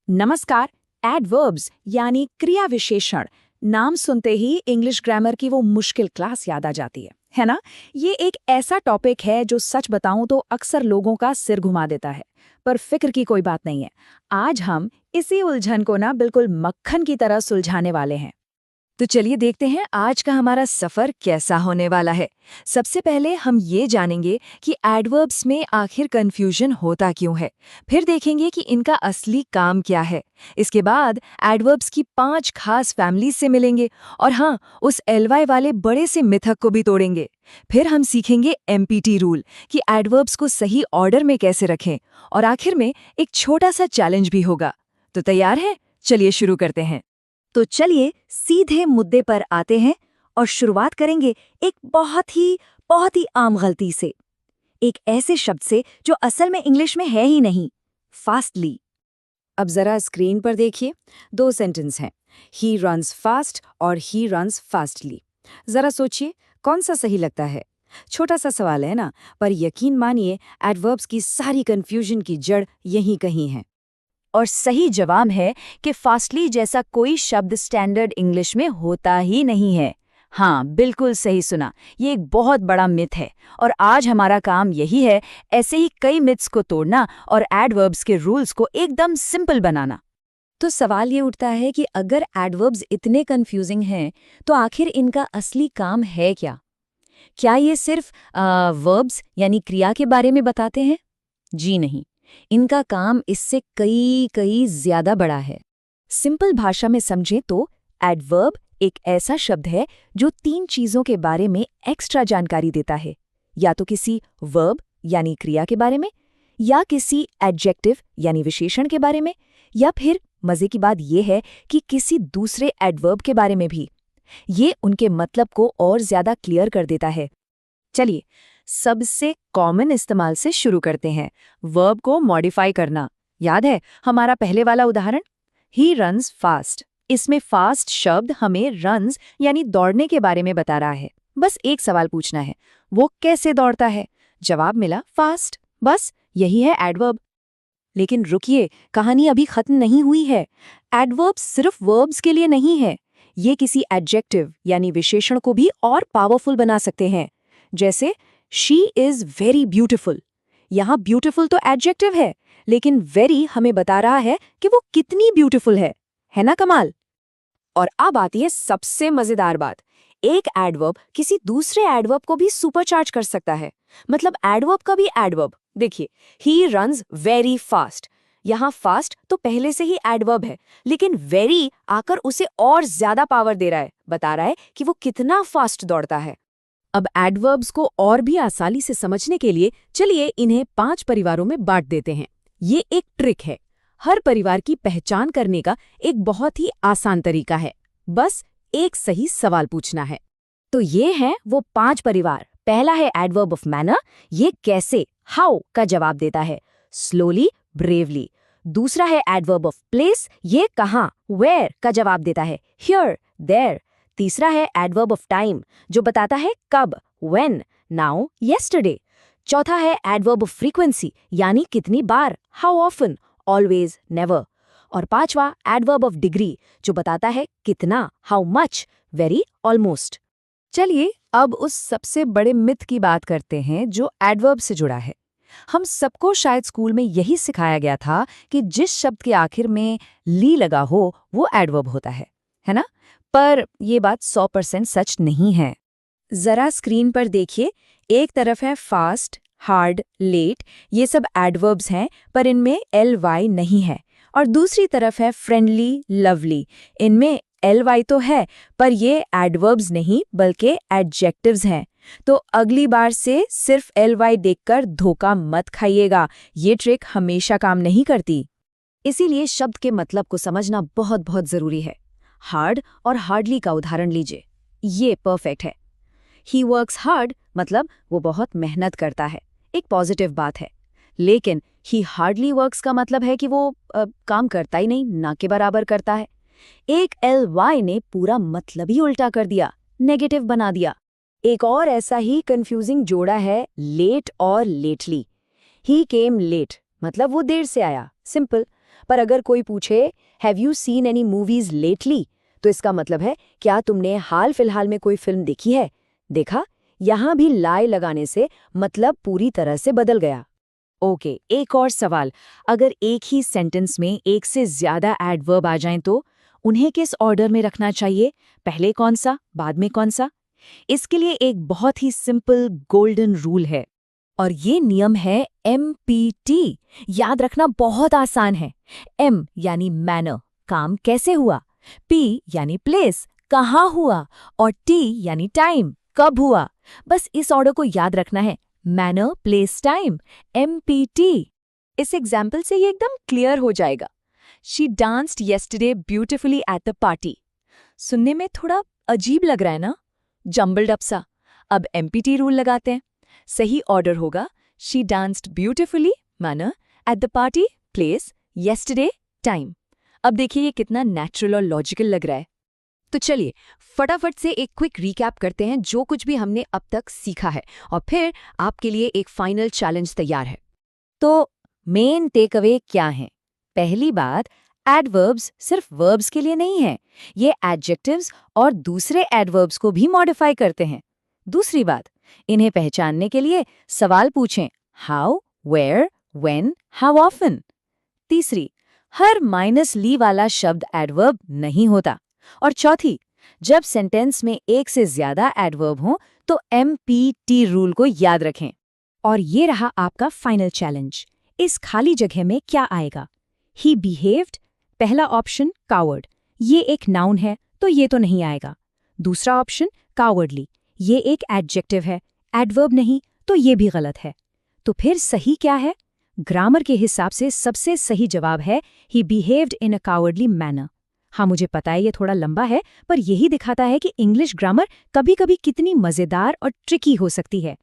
नमस्कार। एडवर्ब्स यानी क्रिया विशेषण नाम सुनते ही इंग्लिश ग्रामर की वो मुश्किल क्लास याद आ जाती है ना। ये एक ऐसा टॉपिक है जो सच बताऊं तो अक्सर लोगों का सिर घुमा देता है, पर फिक्र की कोई बात नहीं है। आज हम इसी उलझन को ना बिल्कुल मक्खन की तरह सुलझाने वाले हैं। तो चलिए देखते हैं आज का हमारा सफर कैसा होने वाला है। सबसे पहले हम ये जानेंगे कि एडवर्ब्स में आखिर कंफ्यूजन होता क्यों है। फिर देखेंगे कि इनका असली काम क्या है। इसके बाद एडवर्ब्स की 5 खास फैमिलीज से मिलेंगे और हाँ, उस एलवाई वाले बड़े से मिथक को भी तोड़ेंगे। फिर हम सीखेंगे एमपीटी रूल कि एडवर्ब्स को सही ऑर्डर में कैसे रखें और आखिर में एक छोटा सा चैलेंज भी होगा। तो तैयार हैं? चलिए शुरू करते हैं। तो चलिए सीधे मुद्दे पर आते हैं और शुरुआत करेंगे एक बहुत ही आम गलती से। एक ऐसे शब्द से जो असल में इंग्लिश में है ही नहीं, फास्टली। अब जरा स्क्रीन पर देखिए, 2 सेंटेंस हैं, ही रन्स फास्ट और ही रन्स फास्टली। जरा सोचिए कौन सा सही लगता है। छोटा सा सवाल है ना, पर यकीन मानिए एडवर्ब्स की सारी कंफ्यूजन की जड़ यहीं कहीं है। और सही जवाब है कि फास्टली जैसा कोई शब्द स्टैंडर्ड इंग्लिश में होता ही नहीं है। हाँ, बिल्कुल सही सुना। ये एक बहुत बड़ा मिथ है और आज हमारा काम यही है, ऐसे ही कई मिथ्स को तोड़ना और एडवर्ब्स के रूल्स को एकदम सिंपल बनाना। तो सवाल ये उठता है कि अगर एडवर्ब्स इतने कंफ्यूजिंग हैं, तो आखिर इनका असली काम है क्या? क्या ये सिर्फ वर्ब्स यानी क्रिया के बारे में बताते हैं? जी नहीं, इनका काम इससे कई ज्यादा बड़ा है। सिंपल भाषा में समझें तो एडवर्ब एक ऐसा शब्द है जो 3 चीजों के बारे में एक्स्ट्रा जानकारी देता है। या तो किसी वर्ब यानी क्रिया के बारे में, या किसी एडजेक्टिव यानी विशेषण के बारे में, या फिर मजे की बात यह है कि किसी दूसरे एडवर्ब के बारे में भी। ये उनके मतलब को और ज्यादा क्लियर कर देता है। चलिए सबसे कॉमन इस्तेमाल से शुरू करते हैं, वर्ब को मॉडिफाई करना। याद है हमारा पहले वाला उदाहरण, ही रन्स फास्ट। इसमें फास्ट शब्द हमें रन्स यानी दौड़ने के बारे में बता रहा है। बस एक सवाल पूछना है, वो कैसे दौड़ता है? जवाब मिला फास्ट। बस यही है एडवर्ब। लेकिन रुकिए, कहानी अभी खत्म नहीं हुई है। एडवर्ब्स सिर्फ वर्ब्स के लिए नहीं है, ये किसी एडजेक्टिव यानी विशेषण को भी और पावरफुल बना सकते हैं। जैसे शी इज वेरी ब्यूटिफुल। यहाँ ब्यूटिफुल तो एडजेक्टिव है, लेकिन वेरी हमें बता रहा है कि वो कितनी ब्यूटिफुल है ना कमाल? और अब आती है सबसे मजेदार बात, एक एडवर्ब किसी दूसरे एडवर्ब को भी सुपरचार्ज कर सकता है। मतलब एडवर्ब का भी एडवर्ब। देखिए, ही रन्स वेरी फास्ट। यहाँ फास्ट तो पहले से ही एडवर्ब है, लेकिन वेरी आकर उसे और ज्यादा पावर दे रहा है, बता रहा है कि वो कितना फास्ट दौड़ता है। अब एडवर्ब्स को और भी आसानी से समझने के लिए चलिए इन्हें 5 परिवारों में बांट देते हैं। ये एक ट्रिक है, हर परिवार की पहचान करने का एक बहुत ही आसान तरीका है। बस एक सही सवाल पूछना है। तो ये हैं वो 5 परिवार। पहला है एडवर्ब ऑफ मैनर, ये कैसे, हाउ का जवाब देता है, स्लोली, ब्रेवली। दूसरा है एडवर्ब ऑफ प्लेस, ये कहाँ, वेयर का जवाब देता है, हियर, देयर। तीसरा है एडवर्ब ऑफ टाइम, जो बताता है कब, व्हेन, नाउ, येस्टरडे। चौथा है एडवर्ब ऑफ फ्रीक्वेंसी, यानी कितनी बार, हाउ ऑफन, ऑलवेज, नेवर। और पांचवा एडवर्ब ऑफ डिग्री, जो बताता है कितना, हाउ मच, वेरी, ऑलमोस्ट। चलिए अब उस सबसे बड़े मिथ की बात करते हैं जो एडवर्ब से जुड़ा है। हम सबको शायद स्कूल में यही सिखाया गया था कि जिस शब्द के आखिर में ली लगा हो वो एडवर्ब होता है ना? पर ये बात 100% सच नहीं है। जरा स्क्रीन पर देखिए, एक तरफ है फास्ट, हार्ड, लेट, ये सब एडवर्ब्स हैं, पर इनमें ly नहीं है। और दूसरी तरफ है फ्रेंडली, लवली, इनमें ly तो है, पर ये एडवर्ब्स नहीं बल्कि एडजेक्टिव्स हैं। तो अगली बार से सिर्फ ly देखकर धोखा मत खाइएगा, ये ट्रिक हमेशा काम नहीं करती। इसीलिए शब्द के मतलब को समझना बहुत जरूरी है। हार्ड और हार्डली का उदाहरण लीजिए, ये परफेक्ट है। ही वर्क्स हार्ड मतलब वो बहुत मेहनत करता है, एक पॉजिटिव बात है। लेकिन ही हार्डली वर्क्स का मतलब है कि वो काम करता ही नहीं, ना के बराबर करता है। एक ly ने पूरा मतलब ही उल्टा कर दिया, नेगेटिव बना दिया। एक और ऐसा ही कंफ्यूजिंग जोड़ा है लेट और लेटली। ही केम लेट मतलब वो देर से आया, सिंपल। पर अगर कोई पूछे have you seen any movies lately, तो इसका मतलब है क्या तुमने हाल फिलहाल में कोई फिल्म देखी है। देखा, यहाँ भी लाई लगाने से मतलब पूरी तरह से बदल गया। ओके, एक और सवाल। अगर एक ही सेंटेंस में एक से ज्यादा एडवर्ब आ जाएं तो उन्हें किस ऑर्डर में रखना चाहिए? पहले कौन सा, बाद में कौन सा? इसके लिए एक बहुत ही सिंपल गोल्डन रूल है, और ये नियम है MPT। याद रखना बहुत आसान है। M यानी मैनर, काम कैसे हुआ। P यानी प्लेस, कहाँ हुआ। और T यानी टाइम, कब हुआ। बस इस ऑर्डर को याद रखना है, मैनर, प्लेस, टाइम, MPT। इस एग्जाम्पल से ये एकदम क्लियर हो जाएगा। She danced yesterday beautifully at the party. सुनने में थोड़ा अजीब लग रहा है ना, जम्बल्ड अप सा। अब MPT रूल लगाते हैं। सही ऑर्डर होगा she danced beautifully, manner, at the party, place, yesterday, time. अब देखिए ये कितना नेचुरल और लॉजिकल लग रहा है। तो चलिए फटाफट से एक क्विक रिकैप करते हैं जो कुछ भी हमने अब तक सीखा है, और फिर आपके लिए एक फाइनल चैलेंज तैयार है। तो मेन टेक अवे क्या है? पहली बात, एडवर्ब्स सिर्फ वर्ब्स के लिए नहीं है, ये एडजेक्टिव्स और दूसरे एडवर्ब्स को भी मॉडिफाई करते हैं। दूसरी बात, इन्हें पहचानने के लिए सवाल पूछें, how, where, when, how often. तीसरी, हर माइनस ली वाला शब्द एडवर्ब नहीं होता। और चौथी, जब सेंटेंस में एक से ज्यादा एडवर्ब हो तो MPT रूल को याद रखें। और ये रहा आपका फाइनल चैलेंज। इस खाली जगह में क्या आएगा? ही बिहेव्ड, पहला ऑप्शन कावर्ड, ये एक नाउन है तो ये तो नहीं आएगा। दूसरा ऑप्शन कावर्डली, ये एक एडजेक्टिव है, एडवर्ब नहीं, तो ये भी गलत है। तो फिर सही क्या है? ग्रामर के हिसाब से सबसे सही जवाब है ही बिहेव्ड इन अ कावर्डली मैनर। हाँ, मुझे पता है ये थोड़ा लंबा है, पर यही दिखाता है कि इंग्लिश ग्रामर कभी-कभी कितनी मजेदार और ट्रिकी हो सकती है।